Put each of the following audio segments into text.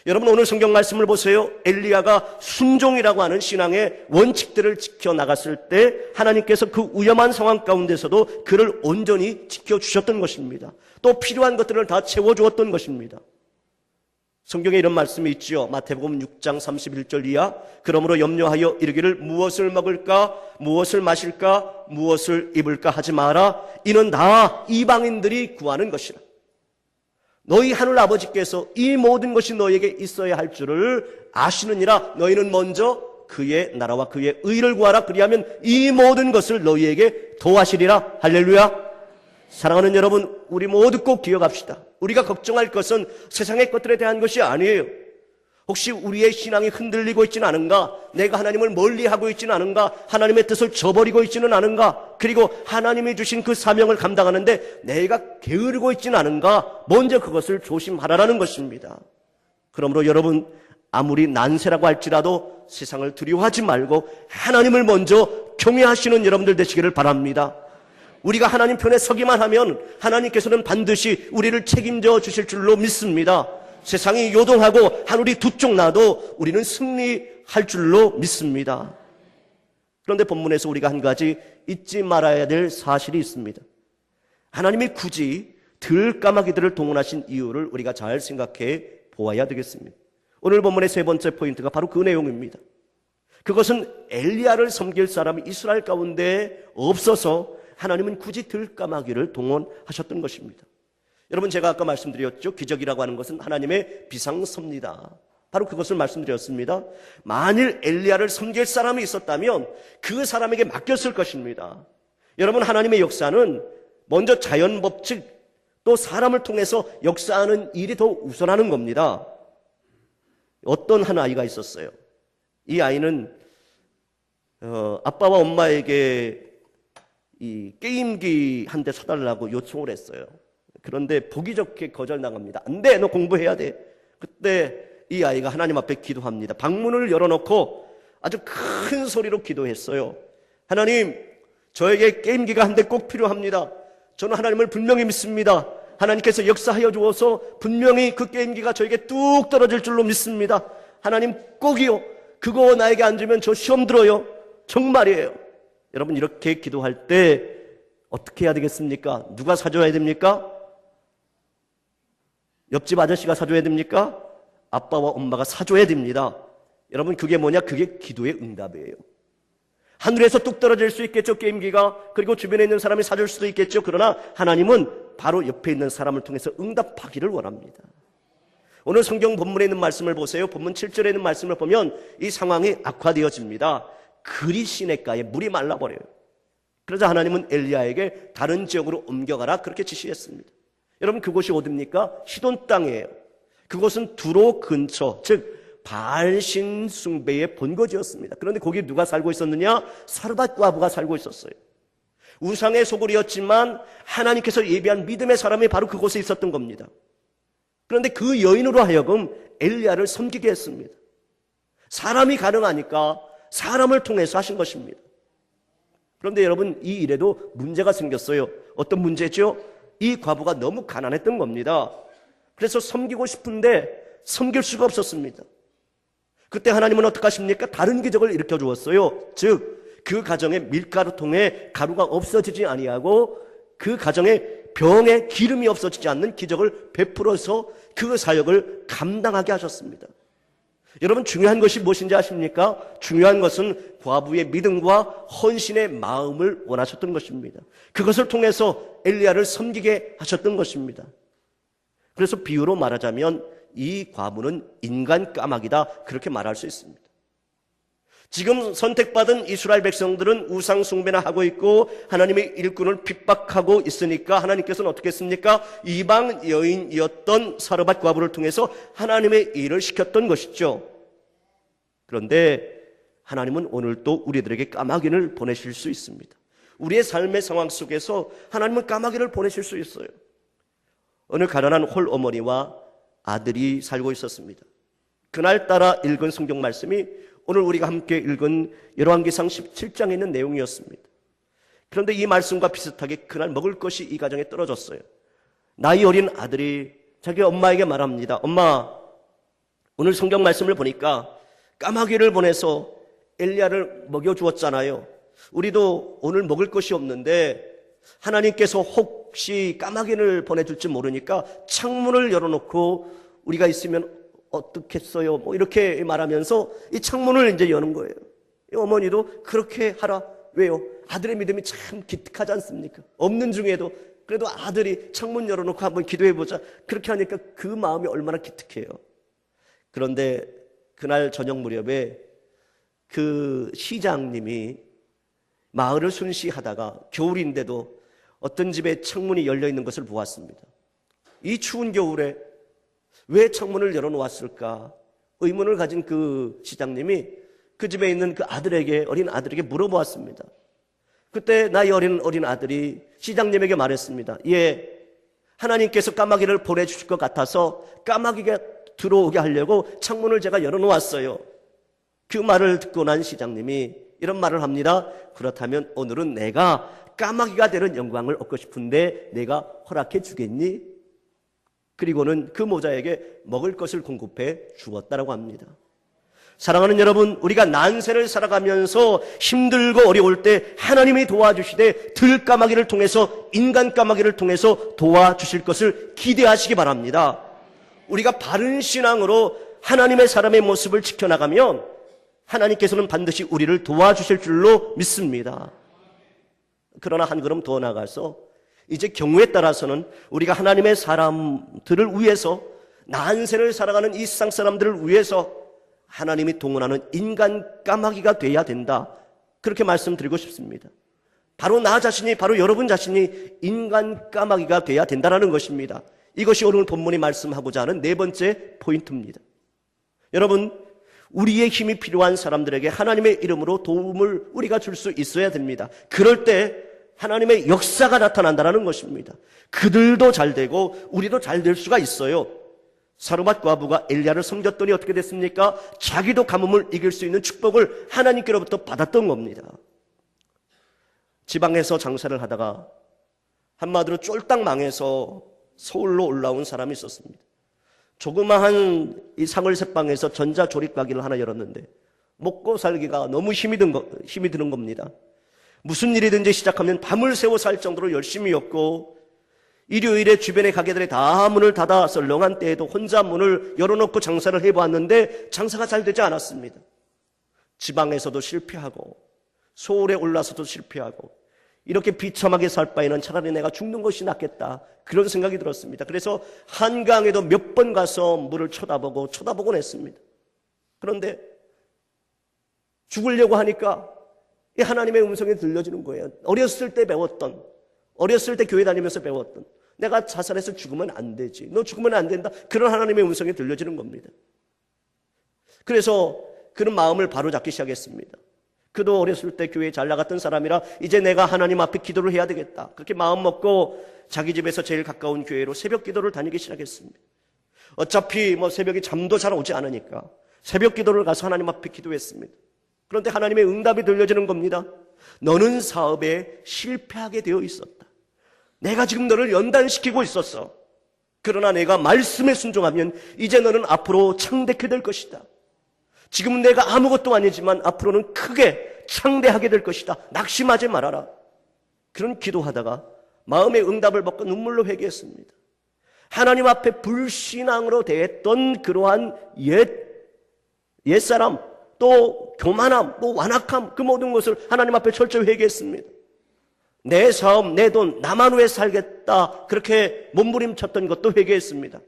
여러분, 오늘 성경 말씀을 보세요. 엘리야가 순종이라고 하는 신앙의 원칙들을 지켜나갔을 때 하나님께서 그 위험한 상황 가운데서도 그를 온전히 지켜주셨던 것입니다. 또 필요한 것들을 다 채워주었던 것입니다. 성경에 이런 말씀이 있지요. 마태복음 6장 31절 이하. 그러므로 염려하여 이르기를 무엇을 먹을까, 무엇을 마실까, 무엇을 입을까 하지 마라. 이는 다 이방인들이 구하는 것이라. 너희 하늘 아버지께서 이 모든 것이 너희에게 있어야 할 줄을 아시느니라. 너희는 먼저 그의 나라와 그의 의를 구하라. 그리하면 이 모든 것을 너희에게 더하시리라. 할렐루야. 사랑하는 여러분, 우리 모두 꼭 기억합시다. 우리가 걱정할 것은 세상의 것들에 대한 것이 아니에요. 혹시 우리의 신앙이 흔들리고 있지는 않은가? 내가 하나님을 멀리하고 있지는 않은가? 하나님의 뜻을 저버리고 있지는 않은가? 그리고 하나님이 주신 그 사명을 감당하는데 내가 게으르고 있지는 않은가? 먼저 그것을 조심하라는 것입니다. 그러므로 여러분, 아무리 난세라고 할지라도 세상을 두려워하지 말고 하나님을 먼저 경외하시는 여러분들 되시기를 바랍니다. 우리가 하나님 편에 서기만 하면 하나님께서는 반드시 우리를 책임져 주실 줄로 믿습니다. 세상이 요동하고 하늘이 두 쪽 나도 우리는 승리할 줄로 믿습니다. 그런데 본문에서 우리가 한 가지 잊지 말아야 될 사실이 있습니다. 하나님이 굳이 들까마귀들을 동원하신 이유를 우리가 잘 생각해 보아야 되겠습니다. 오늘 본문의 세 번째 포인트가 바로 그 내용입니다. 그것은 엘리야를 섬길 사람이 이스라엘 가운데 없어서 하나님은 굳이 들까마귀를 동원하셨던 것입니다. 여러분, 제가 아까 말씀드렸죠. 기적이라고 하는 것은 하나님의 비상섭니다. 바로 그것을 말씀드렸습니다. 만일 엘리야를 섬길 사람이 있었다면 그 사람에게 맡겼을 것입니다. 여러분, 하나님의 역사는 먼저 자연 법칙 또 사람을 통해서 역사하는 일이 더 우선하는 겁니다. 어떤 한 아이가 있었어요. 이 아이는 아빠와 엄마에게 이 게임기 한 대 사달라고 요청을 했어요. 그런데 보기 좋게 거절당합니다. 안 돼, 너 공부해야 돼. 그때 이 아이가 하나님 앞에 기도합니다. 방문을 열어놓고 아주 큰 소리로 기도했어요. 하나님, 저에게 게임기가 한 대 꼭 필요합니다. 저는 하나님을 분명히 믿습니다. 하나님께서 역사하여 주어서 분명히 그 게임기가 저에게 뚝 떨어질 줄로 믿습니다. 하나님 꼭이요. 그거 나에게 안 주면 저 시험 들어요. 정말이에요. 여러분, 이렇게 기도할 때 어떻게 해야 되겠습니까? 누가 사줘야 됩니까? 옆집 아저씨가 사줘야 됩니까? 아빠와 엄마가 사줘야 됩니다. 여러분, 그게 뭐냐? 그게 기도의 응답이에요. 하늘에서 뚝 떨어질 수 있겠죠, 게임기가. 그리고 주변에 있는 사람이 사줄 수도 있겠죠. 그러나 하나님은 바로 옆에 있는 사람을 통해서 응답하기를 원합니다. 오늘 성경 본문에 있는 말씀을 보세요. 본문 7절에 있는 말씀을 보면 이 상황이 악화되어집니다. 그리 시냇가에 물이 말라버려요. 그러자 하나님은 엘리야에게 다른 지역으로 옮겨가라 그렇게 지시했습니다. 여러분, 그곳이 어디입니까? 시돈 땅이에요. 그곳은 두로 근처, 즉 바알 신 숭배의 본거지였습니다. 그런데 거기 누가 살고 있었느냐? 사르밧 과부가 살고 있었어요. 우상의 소굴이었지만 하나님께서 예비한 믿음의 사람이 바로 그곳에 있었던 겁니다. 그런데 그 여인으로 하여금 엘리야를 섬기게 했습니다. 사람이 가능하니까 사람을 통해서 하신 것입니다. 그런데 여러분, 이 일에도 문제가 생겼어요. 어떤 문제죠? 이 과부가 너무 가난했던 겁니다. 그래서 섬기고 싶은데 섬길 수가 없었습니다. 그때 하나님은 어떻게 하십니까? 다른 기적을 일으켜 주었어요. 즉 그 가정에 밀가루통에 가루가 없어지지 아니하고 그 가정에 병에 기름이 없어지지 않는 기적을 베풀어서 그 사역을 감당하게 하셨습니다. 여러분, 중요한 것이 무엇인지 아십니까? 중요한 것은 과부의 믿음과 헌신의 마음을 원하셨던 것입니다. 그것을 통해서 엘리야를 섬기게 하셨던 것입니다. 그래서 비유로 말하자면 이 과부는 인간 까마귀다 그렇게 말할 수 있습니다. 지금 선택받은 이스라엘 백성들은 우상 숭배나 하고 있고 하나님의 일꾼을 핍박하고 있으니까 하나님께서는 어떻게 했습니까? 이방 여인이었던 사르밧 과부를 통해서 하나님의 일을 시켰던 것이죠. 그런데 하나님은 오늘도 우리들에게 까마귀를 보내실 수 있습니다. 우리의 삶의 상황 속에서 하나님은 까마귀를 보내실 수 있어요. 어느 가난한 홀어머니와 아들이 살고 있었습니다. 그날따라 읽은 성경 말씀이 오늘 우리가 함께 읽은 열왕기상 17장에 있는 내용이었습니다. 그런데 이 말씀과 비슷하게 그날 먹을 것이 이 가정에 떨어졌어요. 나이 어린 아들이 자기 엄마에게 말합니다. 엄마, 오늘 성경 말씀을 보니까 까마귀를 보내서 엘리야를 먹여주었잖아요. 우리도 오늘 먹을 것이 없는데 하나님께서 혹시 까마귀를 보내줄지 모르니까 창문을 열어놓고 우리가 있으면 어떻겠어요? 뭐 이렇게 말하면서 이 창문을 이제 여는 거예요. 이 어머니도 그렇게 하라. 왜요? 아들의 믿음이 참 기특하지 않습니까? 없는 중에도 그래도 아들이 창문 열어놓고 한번 기도해보자. 그렇게 하니까 그 마음이 얼마나 기특해요. 그런데 그날 저녁 무렵에 그 시장님이 마을을 순시하다가 겨울인데도 어떤 집에 창문이 열려있는 것을 보았습니다. 이 추운 겨울에 왜 창문을 열어놓았을까? 의문을 가진 그 시장님이 그 집에 있는 그 아들에게, 어린 아들에게 물어보았습니다. 그때 나이 어린 아들이 시장님에게 말했습니다. 예, 하나님께서 까마귀를 보내주실 것 같아서 까마귀가 들어오게 하려고 창문을 제가 열어놓았어요. 그 말을 듣고 난 시장님이 이런 말을 합니다. 그렇다면 오늘은 내가 까마귀가 되는 영광을 얻고 싶은데 내가 허락해 주겠니? 그리고는 그 모자에게 먹을 것을 공급해 주었다라고 합니다. 사랑하는 여러분, 우리가 난세를 살아가면서 힘들고 어려울 때 하나님이 도와주시되 들까마귀를 통해서, 인간 까마귀를 통해서 도와주실 것을 기대하시기 바랍니다. 우리가 바른 신앙으로 하나님의 사람의 모습을 지켜나가면 하나님께서는 반드시 우리를 도와주실 줄로 믿습니다. 그러나 한 걸음 더 나가서 이제 경우에 따라서는 우리가 하나님의 사람들을 위해서, 난세를 살아가는 이 세상 사람들을 위해서 하나님이 동원하는 인간 까마귀가 돼야 된다. 그렇게 말씀드리고 싶습니다. 바로 나 자신이, 바로 여러분 자신이 인간 까마귀가 돼야 된다는 것입니다. 이것이 오늘 본문이 말씀하고자 하는 네 번째 포인트입니다. 여러분, 우리의 힘이 필요한 사람들에게 하나님의 이름으로 도움을 우리가 줄 수 있어야 됩니다. 그럴 때 하나님의 역사가 나타난다는 것입니다. 그들도 잘 되고 우리도 잘 될 수가 있어요. 사르밧 과부가 엘리야를 섬겼더니 어떻게 됐습니까? 자기도 가뭄을 이길 수 있는 축복을 하나님께로부터 받았던 겁니다. 지방에서 장사를 하다가 한마디로 쫄딱 망해서 서울로 올라온 사람이 있었습니다. 조그마한 이 상을새방에서 전자조립 가게를 하나 열었는데 먹고 살기가 너무 힘이 드는 겁니다. 무슨 일이든지 시작하면 밤을 새워 살 정도로 열심히였고, 일요일에 주변의 가게들이 다 문을 닫아 썰렁한 때에도 혼자 문을 열어놓고 장사를 해보았는데 장사가 잘 되지 않았습니다. 지방에서도 실패하고 서울에 올라서도 실패하고, 이렇게 비참하게 살 바에는 차라리 내가 죽는 것이 낫겠다, 그런 생각이 들었습니다. 그래서 한강에도 몇 번 가서 물을 쳐다보곤 했습니다. 그런데 죽으려고 하니까 이 하나님의 음성이 들려지는 거예요. 어렸을 때 배웠던, 어렸을 때 교회 다니면서 배웠던, 내가 자살해서 죽으면 안 되지, 너 죽으면 안 된다, 그런 하나님의 음성이 들려지는 겁니다. 그래서 그런 마음을 바로잡기 시작했습니다. 그도 어렸을 때 교회에 잘 나갔던 사람이라 이제 내가 하나님 앞에 기도를 해야 되겠다, 그렇게 마음 먹고 자기 집에서 제일 가까운 교회로 새벽 기도를 다니기 시작했습니다. 어차피 새벽에 잠도 잘 오지 않으니까 새벽 기도를 가서 하나님 앞에 기도했습니다. 그런데 하나님의 응답이 들려지는 겁니다. 너는 사업에 실패하게 되어 있었다. 내가 지금 너를 연단시키고 있었어. 그러나 내가 말씀에 순종하면 이제 너는 앞으로 창대케 될 것이다. 지금은 내가 아무것도 아니지만 앞으로는 크게 창대하게 될 것이다. 낙심하지 말아라. 그런 기도하다가 마음의 응답을 받고 눈물로 회개했습니다. 하나님 앞에 불신앙으로 대했던 그러한 옛사람, 또 교만함, 또 완악함, 그 모든 것을 하나님 앞에 철저히 회개했습니다. 내 사업, 내 돈, 나만 위해 살겠다, 그렇게 몸부림쳤던 것도 회개했습니다.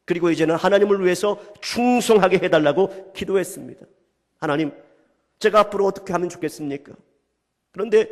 그리고 이제는 하나님을 위해서 충성하게 해달라고 기도했습니다. 하나님, 제가 앞으로 어떻게 하면 좋겠습니까? 그런데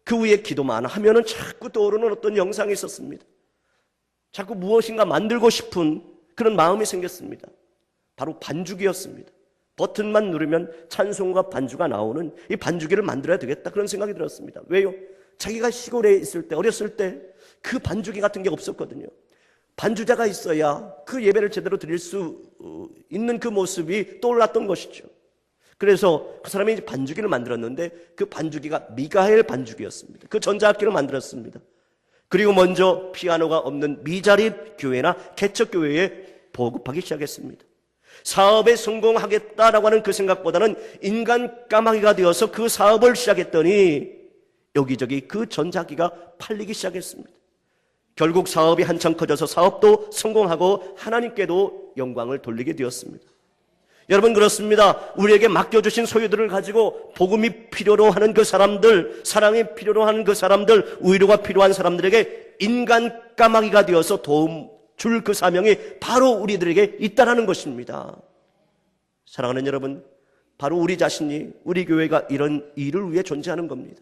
그 후에 기도만 하면은 자꾸 떠오르는 어떤 영상이 있었습니다. 자꾸 무엇인가 만들고 싶은 그런 마음이 생겼습니다. 바로 반죽이었습니다. 버튼만 누르면 찬송과 반주가 나오는 이 반주기를 만들어야 되겠다, 그런 생각이 들었습니다. 왜요? 자기가 시골에 있을 때, 어렸을 때 그 반주기 같은 게 없었거든요. 반주자가 있어야 그 예배를 제대로 드릴 수 있는 그 모습이 떠올랐던 것이죠. 그래서 그 사람이 이제 반주기를 만들었는데 그 반주기가 미가엘 반주기였습니다. 그 전자악기를 만들었습니다. 그리고 먼저 피아노가 없는 미자립 교회나 개척 교회에 보급하기 시작했습니다. 사업에 성공하겠다라고 하는 그 생각보다는 인간 까마귀가 되어서 그 사업을 시작했더니 여기저기 그 전자기가 팔리기 시작했습니다. 결국 사업이 한참 커져서 사업도 성공하고 하나님께도 영광을 돌리게 되었습니다. 여러분, 그렇습니다. 우리에게 맡겨주신 소유들을 가지고 복음이 필요로 하는 그 사람들, 사랑이 필요로 하는 그 사람들, 위로가 필요한 사람들에게 인간 까마귀가 되어서 도움 줄 그 사명이 바로 우리들에게 있다라는 것입니다. 사랑하는 여러분, 바로 우리 자신이, 우리 교회가 이런 일을 위해 존재하는 겁니다.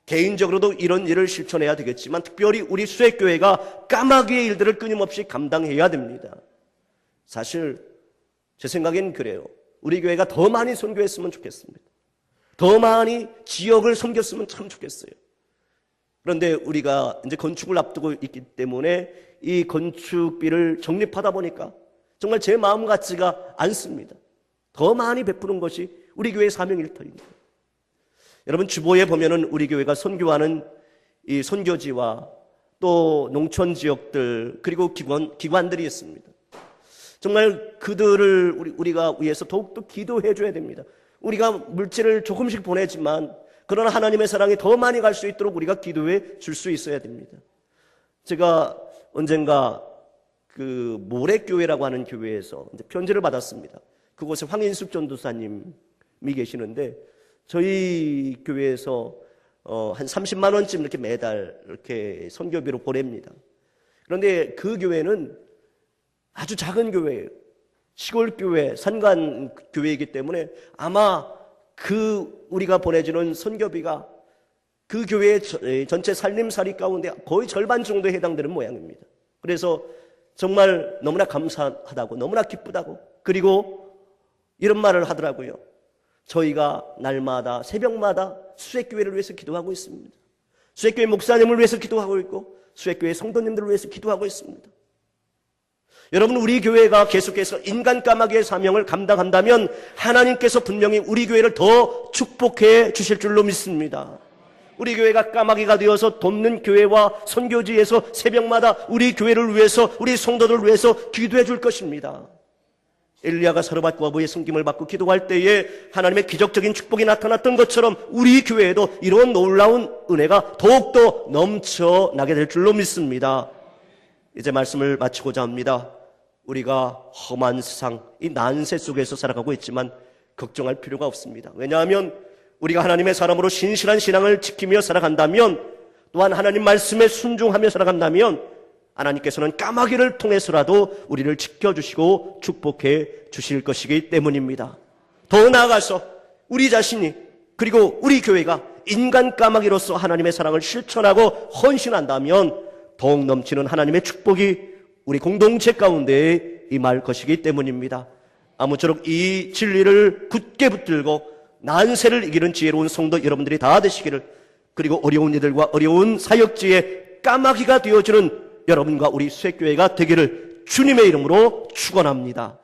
개인적으로도 이런 일을 실천해야 되겠지만 특별히 우리 수액교회가 까마귀의 일들을 끊임없이 감당해야 됩니다. 사실 제 생각엔 그래요. 우리 교회가 더 많이 선교했으면 좋겠습니다. 더 많이 지역을 섬겼으면 참 좋겠어요. 그런데 우리가 이제 건축을 앞두고 있기 때문에 이 건축비를 적립하다 보니까 정말 제 마음 같지가 않습니다. 더 많이 베푸는 것이 우리 교회의 사명일 터입니다. 여러분, 주보에 보면은 우리 교회가 선교하는 이 선교지와 또 농촌 지역들 그리고 기관들이 있습니다. 정말 그들을 우리가 위해서 더욱더 기도해 줘야 됩니다. 우리가 물질을 조금씩 보내지만 그러나 하나님의 사랑이 더 많이 갈 수 있도록 우리가 기도해 줄 수 있어야 됩니다. 제가 언젠가 그 모래교회라고 하는 교회에서 이제 편지를 받았습니다. 그곳에 황인숙 전도사님이 계시는데 저희 교회에서 한 30만 원쯤 이렇게 매달 이렇게 선교비로 보냅니다. 그런데 그 교회는 아주 작은 교회예요. 시골 교회, 산간 교회이기 때문에 아마 그 우리가 보내주는 선교비가 그 교회의 전체 살림살이 가운데 거의 절반 정도에 해당되는 모양입니다. 그래서 정말 너무나 감사하다고, 너무나 기쁘다고, 그리고 이런 말을 하더라고요. 저희가 날마다 새벽마다 수액교회를 위해서 기도하고 있습니다. 수액교회 목사님을 위해서 기도하고 있고 수액교회 성도님들을 위해서 기도하고 있습니다. 여러분, 우리 교회가 계속해서 인간 까마귀의 사명을 감당한다면 하나님께서 분명히 우리 교회를 더 축복해 주실 줄로 믿습니다. 우리 교회가 까마귀가 되어서 돕는 교회와 선교지에서 새벽마다 우리 교회를 위해서, 우리 성도들을 위해서 기도해 줄 것입니다. 엘리야가 사르밧과 아부의 섬김을 받고 기도할 때에 하나님의 기적적인 축복이 나타났던 것처럼 우리 교회에도 이런 놀라운 은혜가 더욱더 넘쳐나게 될 줄로 믿습니다. 이제 말씀을 마치고자 합니다. 우리가 험한 세상, 이 난세 속에서 살아가고 있지만 걱정할 필요가 없습니다. 왜냐하면 우리가 하나님의 사람으로 신실한 신앙을 지키며 살아간다면, 또한 하나님 말씀에 순종하며 살아간다면 하나님께서는 까마귀를 통해서라도 우리를 지켜주시고 축복해 주실 것이기 때문입니다. 더 나아가서 우리 자신이, 그리고 우리 교회가 인간 까마귀로서 하나님의 사랑을 실천하고 헌신한다면 더욱 넘치는 하나님의 축복이 우리 공동체 가운데 임할 것이기 때문입니다. 아무쪼록 이 진리를 굳게 붙들고 난세를 이기는 지혜로운 성도 여러분들이 다 되시기를, 그리고 어려운 이들과 어려운 사역지에 까마귀가 되어주는 여러분과 우리 수액교회가 되기를 주님의 이름으로 축원합니다.